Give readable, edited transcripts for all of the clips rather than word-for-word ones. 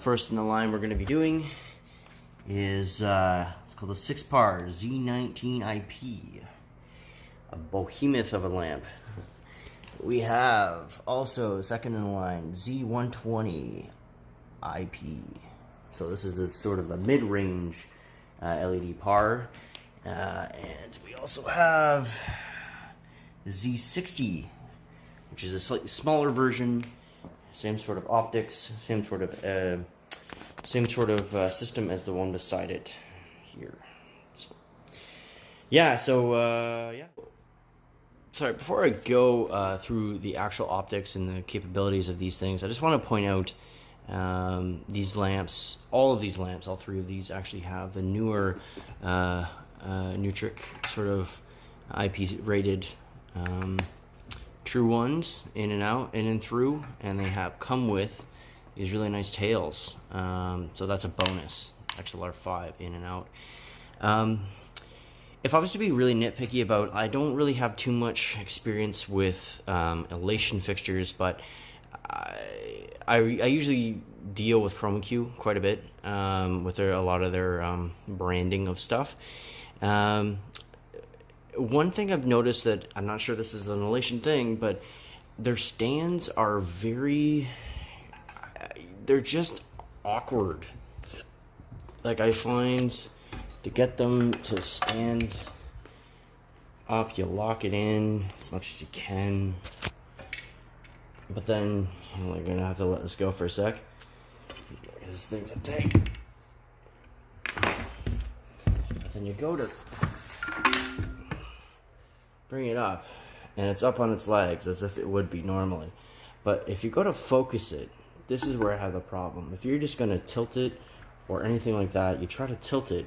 first in the line we're going to be doing is it's called the Sixpar Z120 IP, a behemoth of a lamp. We have also second in the line Z120 IP. So this is the sort of the mid-range LED Par, and we also have the Z60, which is a slightly smaller version. Same sort of optics, same sort of system as the one beside it here. So, yeah. Sorry, before I go through the actual optics and the capabilities of these things, I just want to point out these lamps. All of these lamps, all three of these, actually have the newer Nutric sort of IP rated. True ones in and out, in and through, and they come with these really nice tails. So that's a bonus. XLR5 in and out. If I was to be really nitpicky about, I don't really have too much experience with elation fixtures, but I usually deal with ChromaQ quite a bit with a lot of their branding of stuff. One thing I've noticed that, I'm not sure this is an elation thing, but their stands are they're just awkward. Like, I find to get them to stand up, you lock it in as much as you can, but then you're gonna have to let this go for a sec. This thing's a tank. But then you go to bring it up, and it's up on its legs as if it would be normally. But if you go to focus it, this is where I have the problem. If you're just going to tilt it or anything like that, you try to tilt it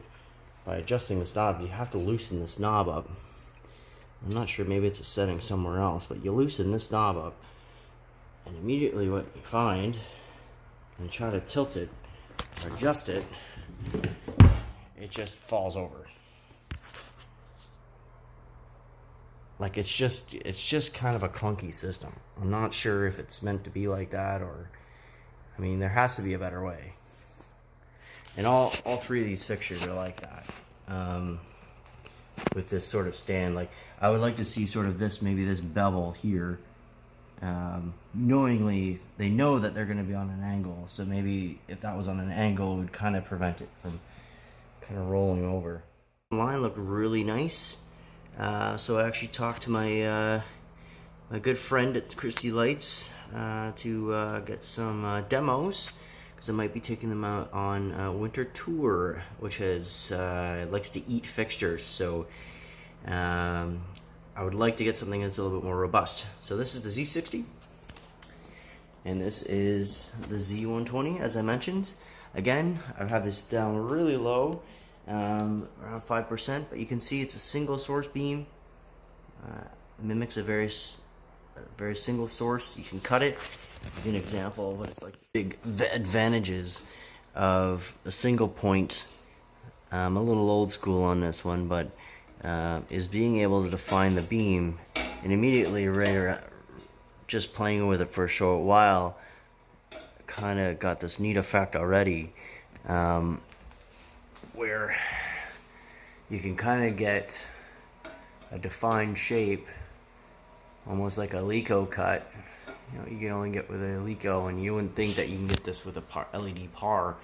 by adjusting this knob, you have to loosen this knob up. I'm not sure, maybe it's a setting somewhere else, but you loosen this knob up, and immediately what you find, and try to tilt it or adjust it, it just falls over. Like, it's just kind of a clunky system. I'm not sure if it's meant to be like that, or, I mean, there has to be a better way. And all three of these fixtures are like that. With this sort of stand, like, I would like to see sort of this, maybe this bevel here. Knowingly, they know that they're going to be on an angle, so maybe if that was on an angle, it would kind of prevent it from kind of rolling over. The line looked really nice. So I actually talked to my my good friend at Christie Lights to get some demos, because I might be taking them out on a winter tour, which likes to eat fixtures. So I would like to get something that's a little bit more robust. So this is the Z60, and this is the Z120, as I mentioned. Again, I've had this down really low. Around 5%, but you can see it's a single source beam. Mimics a very single source. You can cut it. I'll give you an example of what it's like. Big advantages of a single point. I'm a little old school on this one, but is being able to define the beam, and immediately just playing with it for a short while, kind of got this neat effect already. Where you can kind of get a defined shape, almost like a Eleco cut. You know, you can only get with a Eleco, and you wouldn't think that you can get this with a LED Par.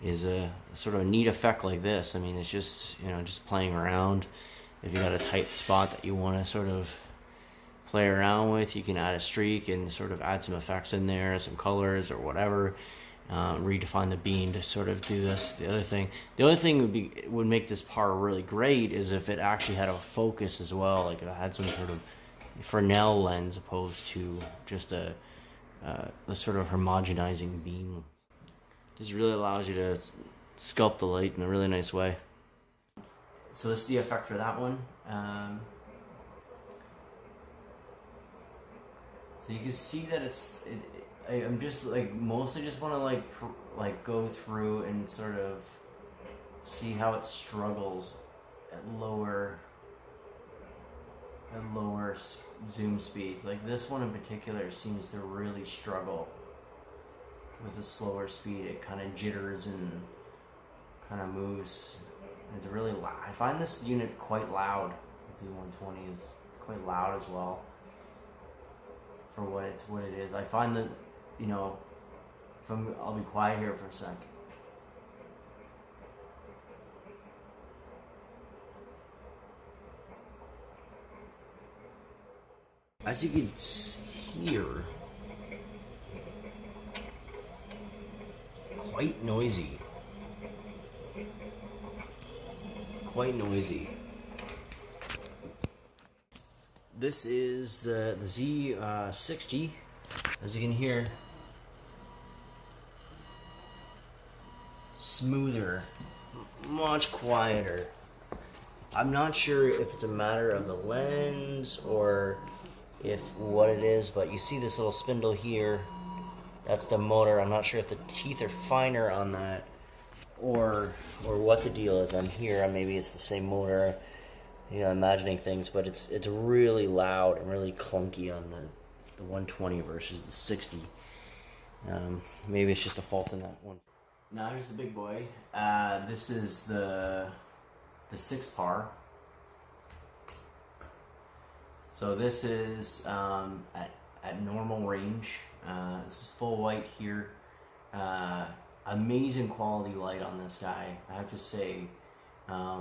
Is a sort of a neat effect like this. I mean, it's just, you know, just playing around. If you got a tight spot that you want to sort of play around with, you can add a streak and sort of add some effects in there, some colors or whatever. Redefine the beam to sort of do this. The other thing would make this Par really great is if it actually had a focus as well, like it had some sort of Fresnel lens opposed to just the sort of homogenizing beam. Just really allows you to sculpt the light in a really nice way. So this is the effect for that one. So you can see that I'm just like mostly just want to like go through and sort of see how it struggles at lower zoom speeds. Like this one in particular seems to really struggle with a slower speed, it kind of jitters and kind of moves. It's really loud. I find this unit quite loud. The Z120 is quite loud as well for what it is. I find that, you know, I'll be quiet here for a sec. As you can hear, quite noisy. Quite noisy. This is the Z60, as you can hear. Smoother, much quieter. I'm not sure if it's a matter of the lens or if what it is, but you see this little spindle here. That's the motor. I'm not sure if the teeth are finer on that or what the deal is on here. Maybe it's the same motor. You know, imagining things, but it's really loud and really clunky on the 120 versus the 60. Maybe it's just a fault in that one. Now here's the big boy. This is the Sixpar. So this is at normal range. This is full white here. Amazing quality light on this guy, I have to say.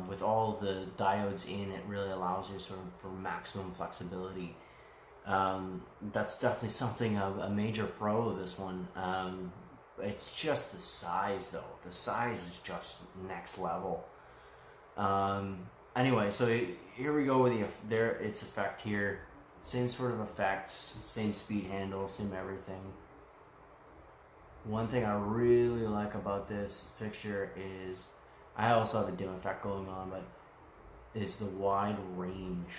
With all of the diodes in, it really allows you sort of for maximum flexibility. That's definitely something of a major pro of this one. It's just the size, though. The size is just next level. Anyway, so here we go with its effect here. Same sort of effect, same speed handle, same everything. One thing I really like about this fixture is, I also have a dim effect going on, but is the wide range.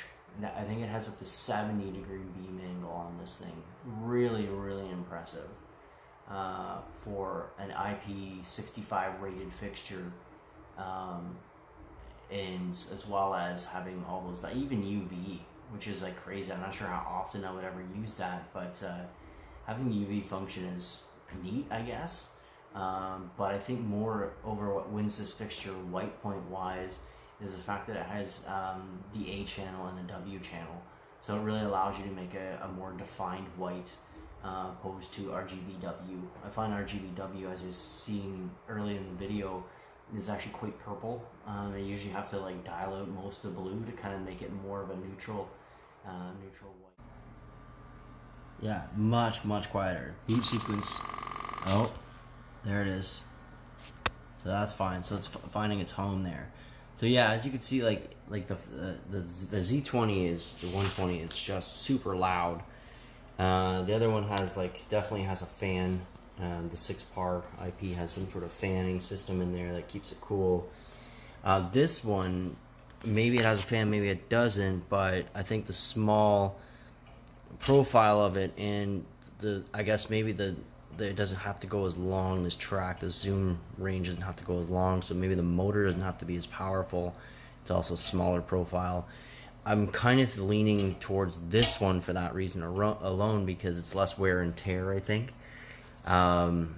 I think it has up to 70-degree beam angle on this thing. Really, really impressive for an IP65 rated fixture, and as well as having all those, even UV, which is like crazy. I'm not sure how often I would ever use that, but having the UV function is neat, I guess. But I think more over what wins this fixture white point wise is the fact that it has the A channel and the W channel. So it really allows you to make a more defined white opposed to RGBW. I find RGBW, as you've seen early in the video, is actually quite purple. You usually have to like dial out most of the blue to kind of make it more of a neutral white. Yeah, much quieter. Boot sequence. Oh. There it is. So that's fine. So it's finding its home there. So yeah, as you can see, like the Z20 is the 120. It's just super loud. The other one has definitely has a fan. The Sixpar IP has some sort of fanning system in there that keeps it cool. This one, maybe it has a fan, maybe it doesn't. But I think the small profile of it and I guess maybe it doesn't have to go as long, this track, the zoom range doesn't have to go as long, so maybe the motor doesn't have to be as powerful. It's also smaller profile. I'm kind of leaning towards this one for that reason alone, because it's less wear and tear, I think. But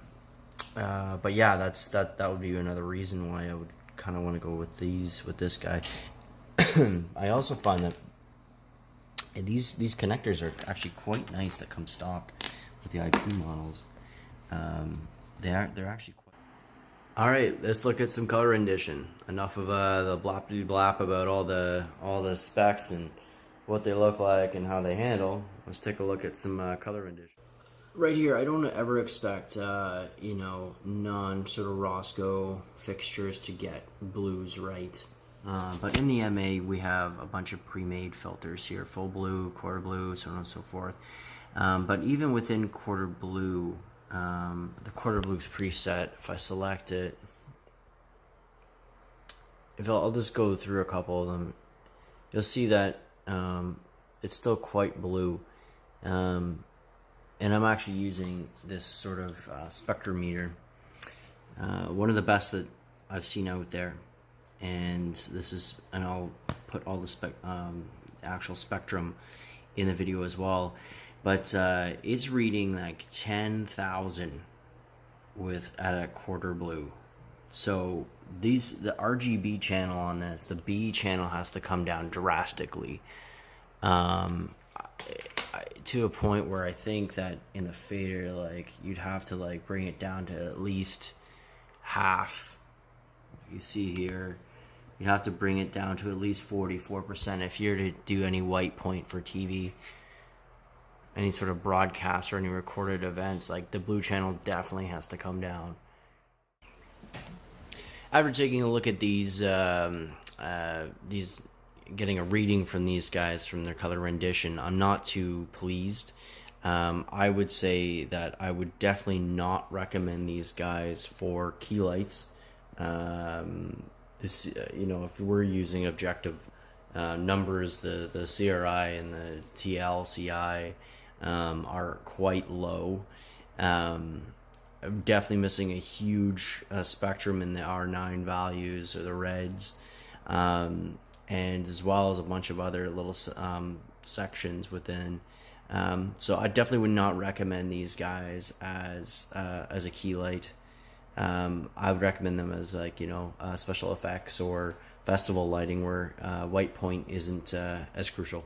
yeah, that would be another reason why I would kind of want to go with this guy. I also find that these connectors are actually quite nice that come stock with the IP models. They're actually quite. All right, let's look at some color rendition. Enough of the blap about all the specs and what they look like and how they handle. Let's take a look at some color rendition. Right here, I don't ever expect non sort of Roscoe fixtures to get blues right. But in the MA, we have a bunch of pre-made filters here: full blue, quarter blue, so on and so forth. But even within quarter blue, the quarter blue's preset, if I select it, I'll just go through a couple of them, you'll see that it's still quite blue. And I'm actually using this sort of spectrometer, one of the best that I've seen out there. And I'll put all the actual spectrum in the video as well. But it's reading like 10,000 at a quarter blue. So the RGB channel on this, the B channel has to come down drastically, to a point where I think that in the fader, like, you'd have to like bring it down to at least half. You see here, you have to bring it down to at least 44% if you're to do any white point for TV, any sort of broadcast or any recorded events. Like, the blue channel definitely has to come down. After taking a look at these getting a reading from these guys from their color rendition, I'm not too pleased. I would say that I would definitely not recommend these guys for key lights. This, you know, if we're using objective numbers, the CRI and the TLCI are quite low. Definitely missing a huge spectrum in the R9 values or the reds, and as well as a bunch of other little sections within. So I definitely would not recommend these guys as a key light. I would recommend them as, like, you know, special effects or festival lighting where white point isn't as crucial.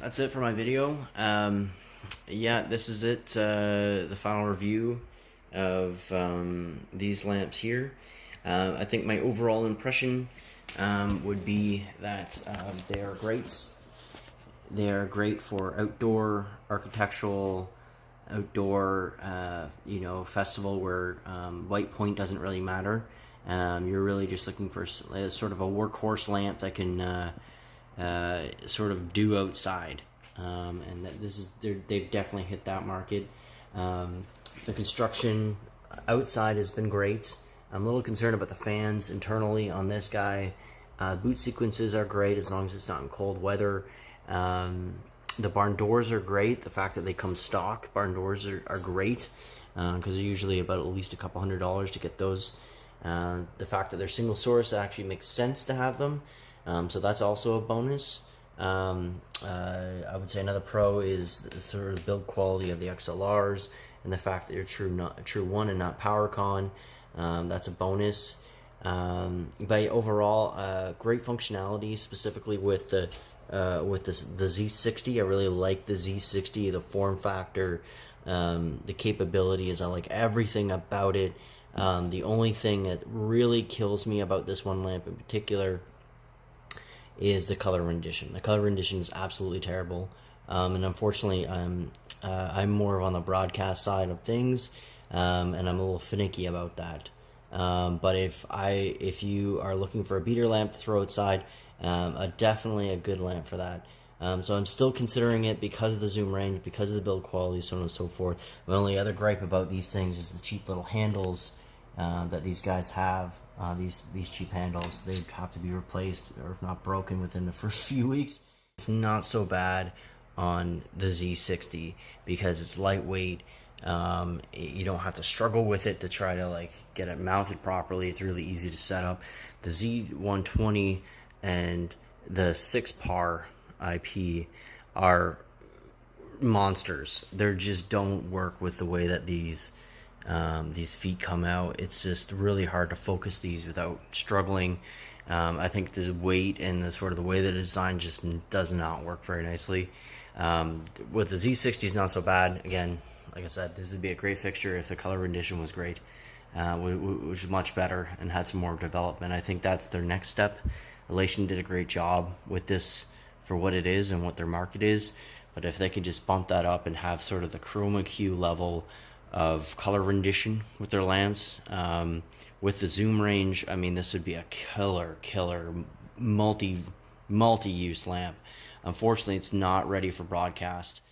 That's it for my video. Yeah, this is it, the final review of these lamps here. I think my overall impression would be that they are great. They are great for outdoor, architectural, outdoor, you know, festival where white point doesn't really matter. You're really just looking for sort of a workhorse lamp that can sort of do outside, and that they've definitely hit that market. The construction outside has been great. I'm a little concerned about the fans internally on this guy. Boot sequences are great as long as it's not in cold weather. The barn doors are great. The fact that they come stock barn doors are great, because they're usually about at least a couple $100 to get those. The fact that they're single source actually makes sense to have them. So that's also a bonus. I would say another pro is the sort of build quality of the XLRs and the fact that they're true one and not PowerCon. That's a bonus. But overall, great functionality, specifically with the Z60. I really like the Z60, the form factor, the capabilities. I like everything about it. The only thing that really kills me about this one lamp in particular is the color rendition. The color rendition is absolutely terrible, and unfortunately I'm more on the broadcast side of things, and I'm a little finicky about that. But if you are looking for a beater lamp to throw outside, definitely a good lamp for that. So I'm still considering it because of the zoom range, because of the build quality, so on and so forth. The only other gripe about these things is the cheap little handles that these guys have. These cheap handles, they have to be replaced, or if not broken, within the first few weeks. It's not so bad on the Z60 because it's lightweight. You don't have to struggle with it to try to like get it mounted properly. It's really easy to set up. The Z120 and the Sixpar IP are monsters. They just don't work with the way that these feet come out. It's just really hard to focus these without struggling. I think the weight and the sort of the way the design just does not work very nicely. With the Z60 is not so bad. Again, like I said, this would be a great fixture if the color rendition was great, which is much better and had some more development. I think that's their next step. Elation did a great job with this for what it is and what their market is, but if they could just bump that up and have sort of the chroma key level of color rendition with their lamps, with the zoom range, I mean, this would be a killer multi-use lamp. Unfortunately, it's not ready for broadcast.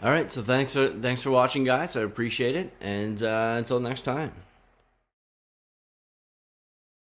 All right, so thanks for watching, guys. I appreciate it, and until next time.